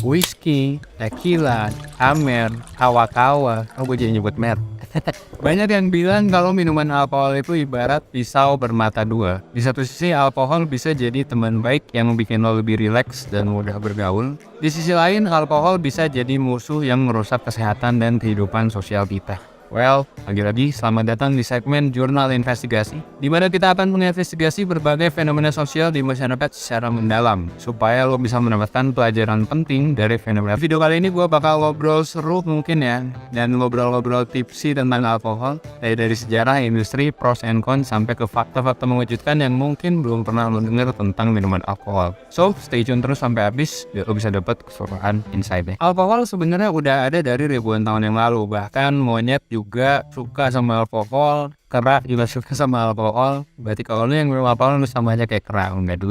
whisky, tequila, amer, kawa-kawa. Oh, gue jadi nyebut merek. Banyak yang bilang kalau minuman alkohol itu ibarat pisau bermata dua. Di satu sisi, alkohol bisa jadi teman baik yang bikin lo lebih rileks dan mudah bergaul. Di sisi lain, alkohol bisa jadi musuh yang merusak kesehatan dan kehidupan sosial kita. Well, lagi-lagi selamat datang di segmen Jurnal Investigasi, di mana kita akan menginvestigasi berbagai fenomena sosial di masyarakat secara mendalam, supaya lo bisa mendapatkan pelajaran penting dari fenomena. Video kali ini gue bakal ngobrol seru mungkin ya, dan ngobrol-ngobrol tipsi tentang alkohol, dari sejarah, industri, pros and cons, sampai ke fakta-fakta mengejutkan yang mungkin belum pernah lo dengar tentang minuman alkohol. So, stay tune terus sampai habis, biar lo bisa dapat keseluruhan insight-nya. Alkohol sebenarnya udah ada dari ribuan tahun yang lalu, bahkan monyet juga suka sama alkohol, kera juga suka sama alkohol. Berarti kalau lu yang minum alkohol lu sama aja kayak kera, enggak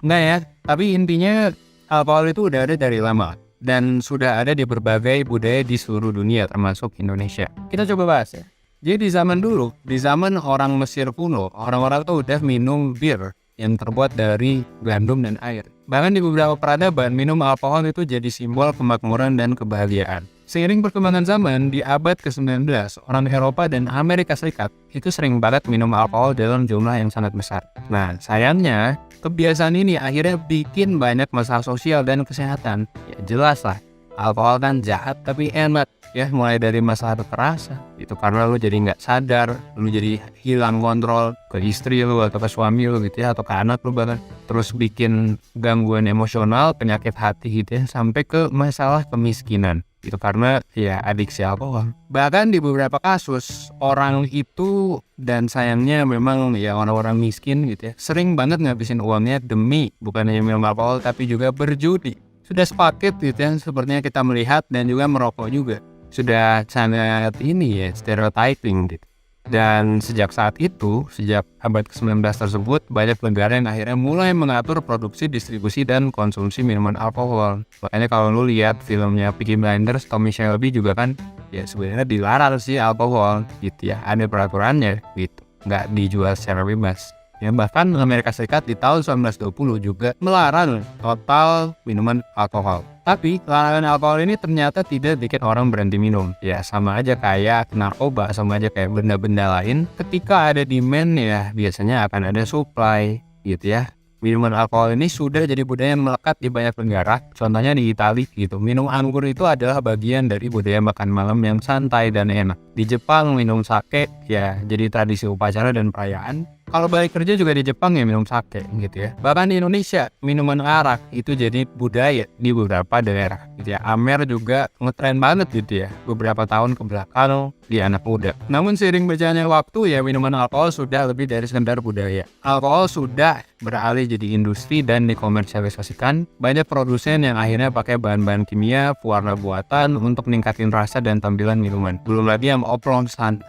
ya. Tapi intinya alkohol itu udah ada dari lama dan sudah ada di berbagai budaya di seluruh dunia termasuk Indonesia. Kita coba bahas ya. Jadi di zaman dulu, di zaman orang Mesir kuno, orang-orang tuh udah minum bir yang terbuat dari gandum dan air. Bahkan di beberapa peradaban, minum alkohol itu jadi simbol kemakmuran dan kebahagiaan. Seiring perkembangan zaman, di abad ke-19, orang Eropa dan Amerika Serikat itu sering banget minum alkohol dalam jumlah yang sangat besar. Nah, sayangnya, kebiasaan ini akhirnya bikin banyak masalah sosial dan kesehatan. Ya jelas lah, alkohol kan jahat tapi enak. Ya, mulai dari masalah kekerasan, itu karena lu jadi nggak sadar, lu jadi hilang kontrol ke istri lu atau ke suami lu gitu ya, atau ke anak lu bahkan. Terus bikin gangguan emosional, penyakit hati gitu ya, sampai ke masalah kemiskinan. Itu karena ya adiksi alkohol. Bahkan di beberapa kasus, orang itu dan sayangnya memang ya orang-orang miskin gitu ya, sering banget ngabisin uangnya demi bukan hanya minum alkohol tapi juga berjudi. Sudah sepaket gitu ya, sepertinya kita melihat dan juga merokok juga. Sudah sangat ini ya, stereotyping gitu. Dan sejak saat itu, sejak abad ke-19 tersebut, banyak negara yang akhirnya mulai mengatur produksi, distribusi, dan konsumsi minuman alkohol. Makanya kalau lu lihat filmnya Peaky Blinders, Tommy Shelby juga kan, ya sebenarnya dilarang sih alkohol gitu ya, ada peraturannya gitu, nggak dijual secara bebas. Ya, bahkan Amerika Serikat di tahun 1920 juga melarang total minuman alkohol. Tapi larangan alkohol ini ternyata tidak bikin orang berhenti minum. Ya sama aja kayak narkoba, sama aja kayak benda-benda lain. Ketika ada demand ya biasanya akan ada supply gitu ya. Minuman alkohol ini sudah jadi budaya yang melekat di banyak negara. Contohnya di Italia gitu. Minum anggur itu adalah bagian dari budaya makan malam yang santai dan enak. Di Jepang minum sake ya jadi tradisi upacara dan perayaan. Kalau balik kerja juga di Jepang ya minum sake gitu ya. Bahkan di Indonesia minuman arak itu jadi budaya di beberapa daerah gitu ya. Amer juga ngetren banget gitu ya beberapa tahun kebelakang di anak muda. Namun seiring berjalannya waktu ya minuman alkohol sudah lebih dari sekedar budaya. Alkohol sudah beralih jadi industri dan dikomersialisasikan. Banyak produsen yang akhirnya pakai bahan-bahan kimia, pewarna buatan untuk meningkatin rasa dan tampilan minuman. Belum lagi yang oplosan.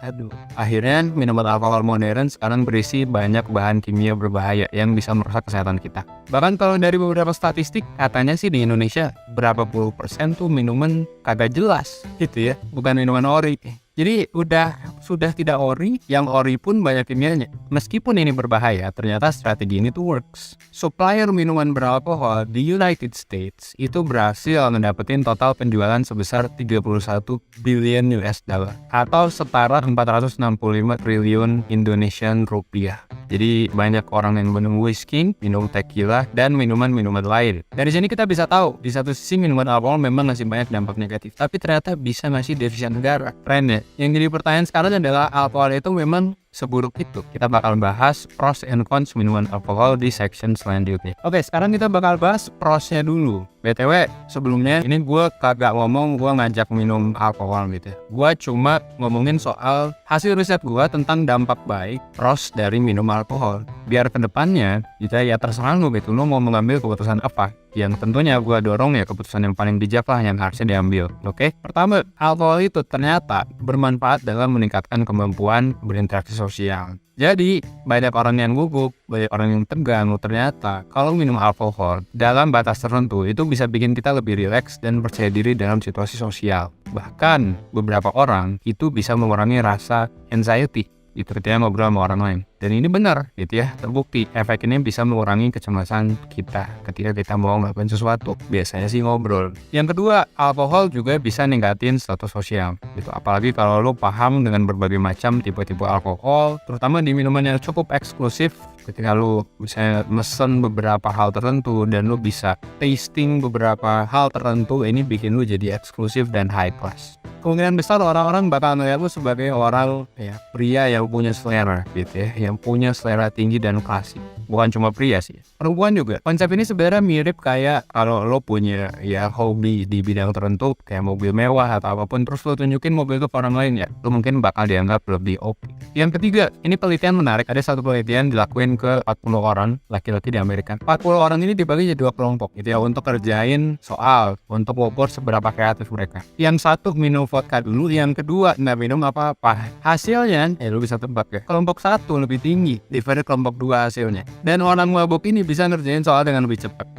Akhirnya minuman alkohol modern sekarang berisi banyak bahan kimia berbahaya yang bisa merusak kesehatan kita. Bahkan kalau dari beberapa statistik, katanya sih di Indonesia berapa puluh persen tuh minuman kagak jelas gitu ya, bukan minuman ori. Jadi sudah tidak ori, yang ori pun banyak kimianya. Meskipun ini berbahaya, ternyata strategi ini tuh works. Supplier minuman beralkohol di United States itu berhasil mendapetin total penjualan sebesar 31 billion US dollar atau setara 465 triliun Indonesian rupiah. Jadi banyak orang yang minum whisky, minum tequila, dan minuman-minuman lain. Dari sini kita bisa tahu, di satu sisi minuman alkohol memang masih banyak dampak negatif, tapi ternyata bisa ngasih devisa negara. Keren ya? Yang jadi pertanyaan sekarang adalah alkohol itu memang seburuk itu. Kita bakal bahas pros and cons minuman alkohol di section selanjutnya. Oke, sekarang kita bakal bahas prosnya dulu. BTW, sebelumnya ini gue kagak ngomong gue ngajak minum alkohol gitu. Gue cuma ngomongin soal hasil riset gue tentang dampak baik pros dari minum alkohol. Biar kedepannya kita ya terserah lu gitu, lu mau mengambil keputusan apa. Yang tentunya gue dorong ya keputusan yang paling bijak lah yang harusnya diambil. Oke? Pertama, alkohol itu ternyata bermanfaat dalam meningkatkan kemampuan berinteraksi sosial. Jadi, banyak orang yang gugup, banyak orang yang tegang, ternyata kalau minum alkohol dalam batas tertentu itu bisa bikin kita lebih rileks dan percaya diri dalam situasi sosial. Bahkan, beberapa orang itu bisa mengurangi rasa anxiety. Itu artinya ngobrol sama orang lain. Dan ini benar gitu ya, terbukti efek ini bisa mengurangi kecemasan kita ketika kita mau melakukan sesuatu. Biasanya sih ngobrol. Yang kedua, alkohol juga bisa ningkatin status sosial gitu. Apalagi kalau lo paham dengan berbagai macam tipe-tipe alkohol, terutama di minuman yang cukup eksklusif. Ketika lo bisa mesen beberapa hal tertentu dan lo bisa tasting beberapa hal tertentu, ini bikin lo jadi eksklusif dan high class. Kemungkinan besar orang-orang bakal melihat lo sebagai orang ya, pria yang punya selera gitu ya, yang punya selera tinggi dan klasik. Bukan cuma pria sih, perempuan juga. Konsep ini sebenarnya mirip kayak kalau lo punya ya hobi di bidang tertentu kayak mobil mewah atau apapun, terus lo tunjukin mobil itu ke orang lain ya, lo mungkin bakal dianggap lebih OP. Yang ketiga, ini penelitian menarik. Ada satu penelitian dilakuin ke 40 orang laki-laki di Amerika. 40 orang ini dibagi jadi 2 kelompok gitu ya, untuk kerjain soal, untuk ngukur seberapa kreatif mereka. Yang satu minum vodka dulu, yang kedua nggak minum apa-apa. Hasilnya, lu bisa tebak ya, kelompok 1 lebih tinggi daripada kelompok 2 hasilnya. Dan orang mabuk ini bisa ngerjain soal dengan lebih cepat.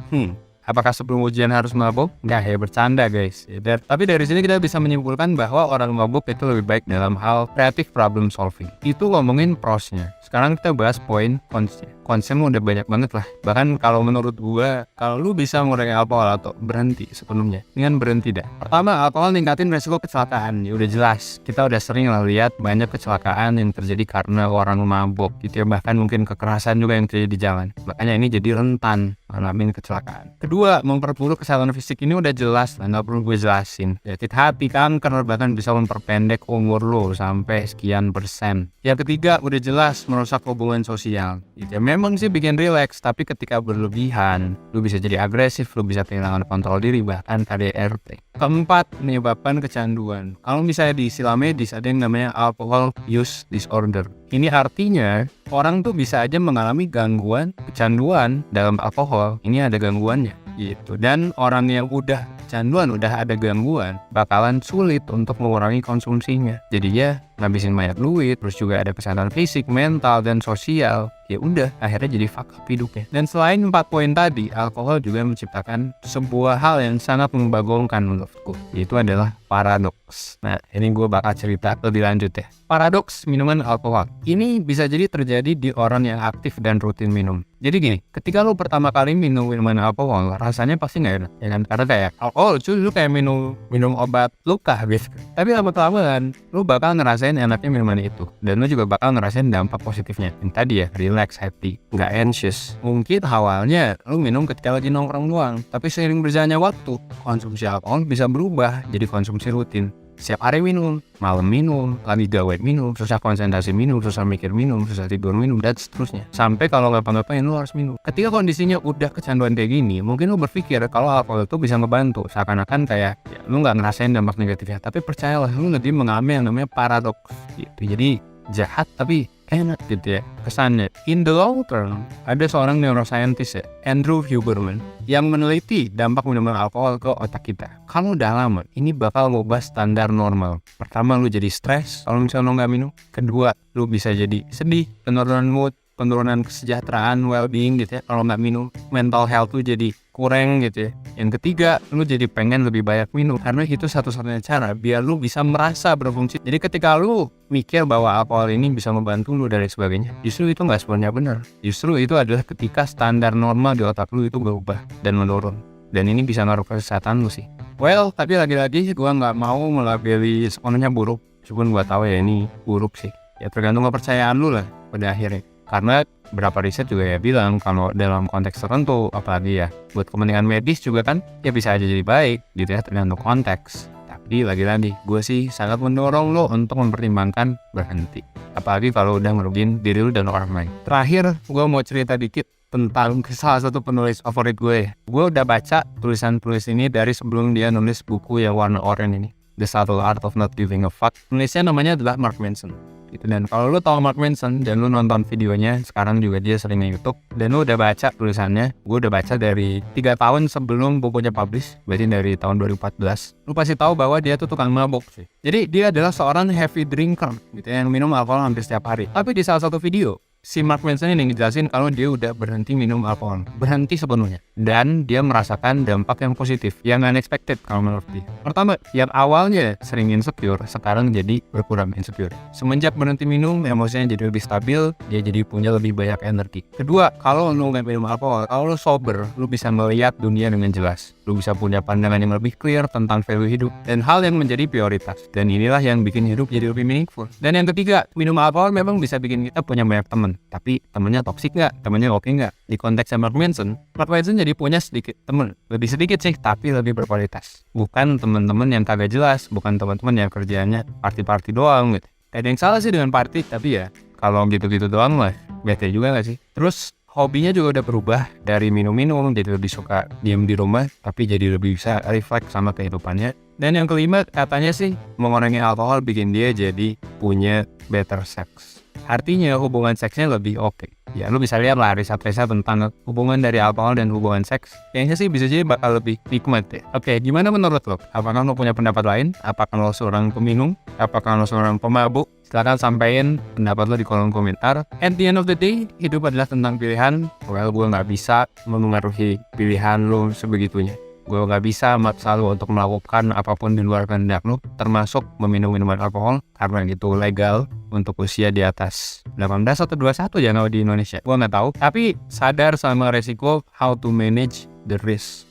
Apakah sebelum ujian harus mabuk? Nggak ya, bercanda guys. Tapi dari sini kita bisa menyimpulkan bahwa orang mabuk itu lebih baik dalam hal creative problem solving. Itu ngomongin prosnya. Sekarang kita bahas poin consnya. Konsep udah banyak banget lah. Bahkan kalau menurut gua, kalau lu bisa mengurangi alkohol atau berhenti sepenuhnya, dengan berhenti dah. Pertama, alkohol ningkatin resiko kecelakaan. Ya udah jelas. Kita udah sering lah lihat banyak kecelakaan yang terjadi karena orang mabuk gitu ya. Bahkan mungkin kekerasan juga yang terjadi di jalan. Makanya ini jadi rentan ngalamin kecelakaan. Kedua, memperburuk kesehatan fisik. Ini udah jelas lah, nggak perlu gue jelasin. Sakit hati, kanker, bahkan bisa memperpendek umur lo sampai sekian persen. Yang ketiga, udah jelas merusak hubungan sosial. Gitu ya. Memang sih bikin rileks, tapi ketika berlebihan, lu bisa jadi agresif, lu bisa kehilangan kontrol diri, bahkan KDRT. Keempat, menyebabkan kecanduan. Kalau misalnya di istilah medis ada yang namanya alcohol use disorder. Ini artinya orang tuh bisa aja mengalami gangguan kecanduan dalam alkohol. Ini ada gangguannya gitu. Dan orang yang udah kecanduan, udah ada gangguan, bakalan sulit untuk mengurangi konsumsinya. Jadi ya ngabisin banyak duit, terus juga ada kesehatan fisik, mental, dan sosial. Ya udah, akhirnya jadi fuck up hidupnya. Dan selain 4 poin tadi, alkohol juga menciptakan sebuah hal yang sangat membagongkan menurutku, yaitu adalah paradoks. Nah, ini gue bakal cerita lebih lanjut ya. Paradoks minuman alkohol ini bisa jadi terjadi di orang yang aktif dan rutin minum. Jadi gini, ketika lu pertama kali minum minuman alkohol, rasanya pasti nggak enak, ya kan? Karena kayak alkohol, lu kayak minum obat luka gitu. Tapi lama-kelamaan, lu bakal ngerasain enaknya minuman itu, dan lu juga bakal ngerasain dampak positifnya. Yang tadi ya, relax, happy, nggak anxious. Mungkin awalnya lu minum ketika lagi nongkrong doang, tapi seiring berjalannya waktu, konsumsi alkohol bisa berubah jadi konsumsi rutin. Setiap hari minum, malam minum, lagi gawe minum, susah konsentrasi minum, susah mikir minum, susah tidur minum, dan seterusnya. Sampai kalau ngapa-ngapain lu harus minum. Ketika kondisinya udah kecanduan kayak gini, mungkin lu berpikir kalau alkohol itu bisa ngebantu. Seakan-akan kayak ya, lu nggak ngerasain dampak negatifnya. Tapi percayalah, lu nanti mengalami yang namanya paradoks gitu. Jadi jahat tapi enak gitu ya kesannya. In the long term, ada seorang neuroscientist ya, Andrew Huberman, yang meneliti dampak minuman alkohol ke otak kita. Kalau udah lama, ini bakal ngubah standar normal. Pertama, lu jadi stres kalau misalnya lu nggak minum. Kedua, lu bisa jadi sedih, penurunan mood, penurunan kesejahteraan, well-being gitu ya kalau nggak minum. Mental health lu jadi kurang gitu ya. Yang ketiga, lu jadi pengen lebih banyak minum, karena itu satu-satunya cara biar lu bisa merasa berfungsi. Jadi ketika lu mikir bahwa alkohol ini bisa membantu lu dan sebagainya, justru itu nggak sebenarnya benar. Justru itu adalah ketika standar normal di otak lu itu berubah dan menurun. Dan ini bisa ngaruh ke kesehatan lu sih. Well, tapi lagi-lagi gua nggak mau melabeli sepenuhnya buruk. Cuman gua tahu ya ini buruk sih. Ya tergantung kepercayaan lu lah pada akhirnya. Karena beberapa riset juga ya bilang kalau dalam konteks tertentu, apalagi ya buat kepentingan medis juga kan, ya bisa aja jadi baik gitu ya, tergantung konteks. Tapi lagi-lagi gue sih sangat mendorong lo untuk mempertimbangkan berhenti, apalagi kalau udah ngerugiin diri lo dan orang lain. Terakhir gue mau cerita dikit tentang salah satu penulis favorit gue. Gue udah baca tulisan-tulis ini dari sebelum dia nulis buku yang warna oranye ini, The Subtle Art of Not Giving a Fuck. Penulisnya namanya adalah Mark Manson. Dan kalau lu tahu Mark Manson dan lu nonton videonya, sekarang juga dia sering di YouTube, dan lu udah baca tulisannya, gue udah baca dari 3 tahun sebelum bukunya publish, berarti dari tahun 2014. Lu pasti tahu bahwa dia tuh tukang mabok sih. Jadi dia adalah seorang heavy drinker gitu yang minum alkohol hampir setiap hari. Tapi di salah satu video, si Mark Manson ini ngejelasin kalau dia udah berhenti minum alkohol, berhenti sepenuhnya, dan dia merasakan dampak yang positif, yang unexpected kalau menurut dia. Pertama, yang awalnya sering insecure, sekarang jadi berkurang insecure. Semenjak berhenti minum, emosinya jadi lebih stabil, dia jadi punya lebih banyak energi. Kedua, kalau lu nggak minum alkohol, kalau lu sober, lu bisa melihat dunia dengan jelas. Lu bisa punya pandangan yang lebih clear tentang value hidup dan hal yang menjadi prioritas. Dan inilah yang bikin hidup jadi lebih meaningful. Dan yang ketiga, minum alkohol memang bisa bikin kita punya banyak teman. Tapi temennya toksik nggak? Temennya oke nggak? Di konteks Mark Manson jadi punya sedikit temen. Lebih sedikit sih, tapi lebih berkualitas. Bukan teman-teman yang kagak jelas, bukan teman-teman yang kerjaannya party-party doang gitu. Ada yang salah sih dengan party, tapi ya kalau gitu-gitu doang lah, bete juga nggak sih? Terus hobinya juga udah berubah dari minum-minum jadi lebih suka diam di rumah, tapi jadi lebih bisa reflect sama kehidupannya. Dan yang kelima, katanya sih mengurangi alkohol bikin dia jadi punya better sex. Artinya hubungan seksnya lebih oke. Ya lu bisa lihat lah riset-riset tentang hubungan dari alkohol dan hubungan seks. Kayaknya sih bisa jadi bakal lebih nikmat ya. Oke, gimana menurut lo? Apakah lo punya pendapat lain? Apakah lo seorang peminum? Apakah lo seorang pemabuk? Silahkan sampaikan pendapat lo di kolom komentar. At the end of the day, hidup adalah tentang pilihan. Well, gue gak bisa memengaruhi pilihan lo sebegitunya. Gue gak bisa memaksa lo untuk melakukan apapun di luar kehendak lo, termasuk meminum minuman alkohol, karena itu legal untuk usia di atas 18 atau 21 ya kalau di Indonesia. Gue gak tahu, tapi sadar sama resiko, how to manage the risk.